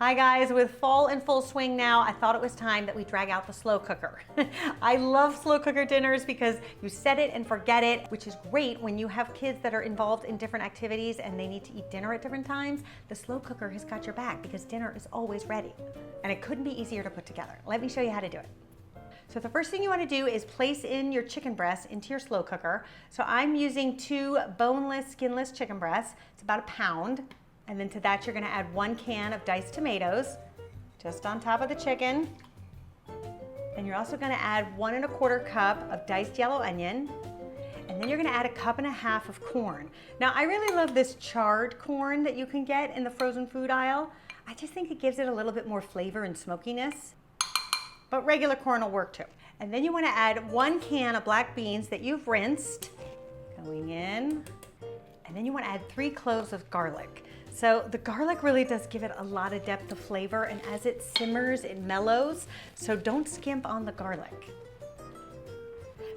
Hi guys, with fall in full swing now, I thought it was time that we drag out the slow cooker. I love slow cooker dinners because you set it and forget it, which is great when you have kids that are involved in different activities and they need to eat dinner at different times. The slow cooker has got your back because dinner is always ready. And it couldn't be easier to put together. Let me show you how to do it. So the first thing you want to do is place in your chicken breasts into your slow cooker. So I'm using 2 boneless, skinless chicken breasts. It's about 1 pound. And then to that, you're gonna add 1 can of diced tomatoes, just on top of the chicken. And you're also gonna add 1 1/4 cup of diced yellow onion. And then you're gonna add 1.5 cups of corn. Now, I really love this charred corn that you can get in the frozen food aisle. I just think it gives it a little bit more flavor and smokiness. But regular corn will work too. And then you wanna add 1 can of black beans that you've rinsed, going in. And then you wanna add 3 cloves of garlic. So the garlic really does give it a lot of depth of flavor, and as it simmers, it mellows, so don't skimp on the garlic.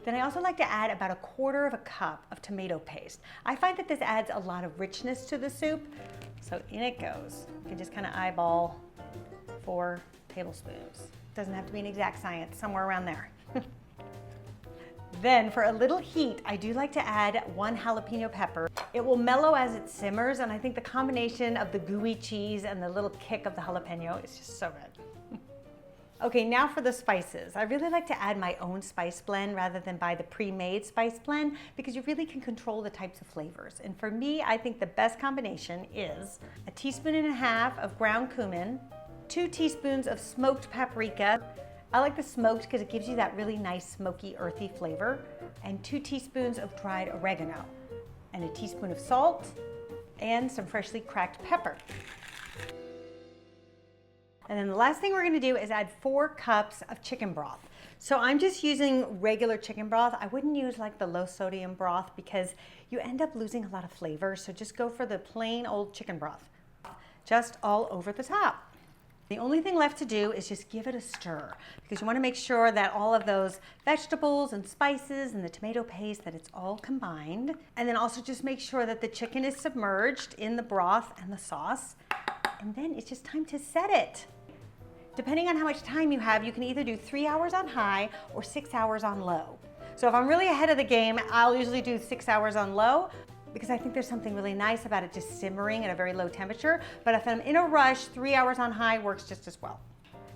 Then I also like to add about 1/4 cup of tomato paste. I find that this adds a lot of richness to the soup, so in it goes. You can just kind of eyeball 4 tablespoons. Doesn't have to be an exact science, somewhere around there. Then for a little heat, I do like to add 1 jalapeno pepper. It will mellow as it simmers, and I think the combination of the gooey cheese and the little kick of the jalapeno is just so good. Okay, now for the spices. I really like to add my own spice blend rather than buy the pre-made spice blend because you really can control the types of flavors. And for me, I think the best combination is 1.5 teaspoons of ground cumin, 2 teaspoons of smoked paprika. I like the smoked because it gives you that really nice smoky, earthy flavor, and 2 teaspoons of dried oregano, and 1 teaspoon of salt, and some freshly cracked pepper. And then the last thing we're gonna do is add 4 cups of chicken broth. So I'm just using regular chicken broth. I wouldn't use like the low sodium broth because you end up losing a lot of flavor, so just go for the plain old chicken broth, just all over the top. The only thing left to do is just give it a stir because you want to make sure that all of those vegetables and spices and the tomato paste, that it's all combined. And then also just make sure that the chicken is submerged in the broth and the sauce. And then it's just time to set it. Depending on how much time you have, you can either do 3 hours on high or 6 hours on low. So if I'm really ahead of the game, I'll usually do 6 hours on low, because I think there's something really nice about it just simmering at a very low temperature. But if I'm in a rush, 3 hours on high works just as well.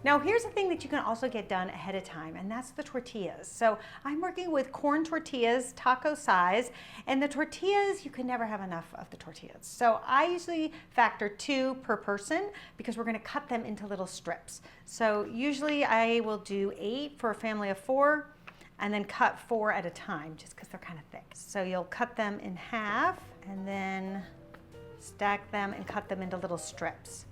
Now here's the thing that you can also get done ahead of time, and that's the tortillas. So I'm working with corn tortillas, taco size, and the tortillas, you can never have enough of the tortillas. So I usually factor 2 per person because we're gonna cut them into little strips. So usually I will do 8 for a family of 4, and then cut 4 at a time just because they're kind of thick. So you'll cut them in half and then stack them and cut them into little strips.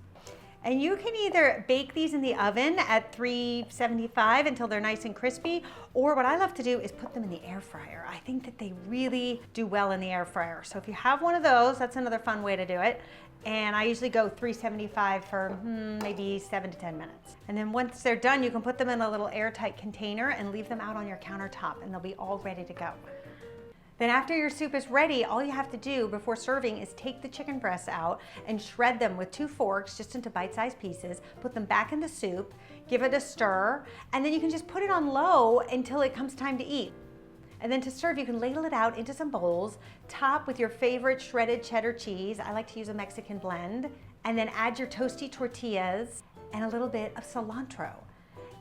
And you can either bake these in the oven at 375 until they're nice and crispy, or what I love to do is put them in the air fryer. I think that they really do well in the air fryer. So if you have one of those, that's another fun way to do it. And I usually go 375 for maybe 7 to 10 minutes. And then once they're done, you can put them in a little airtight container and leave them out on your countertop, and they'll be all ready to go. Then after your soup is ready, all you have to do before serving is take the chicken breasts out and shred them with 2 forks just into bite-sized pieces, put them back in the soup, give it a stir, and then you can just put it on low until it comes time to eat. And then to serve, you can ladle it out into some bowls, top with your favorite shredded cheddar cheese. I like to use a Mexican blend, and then add your toasty tortillas and a little bit of cilantro.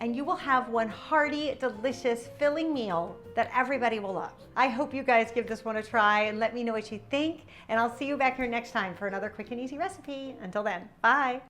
And you will have one hearty, delicious, filling meal that everybody will love. I hope you guys give this one a try and let me know what you think, and I'll see you back here next time for another quick and easy recipe. Until then, bye.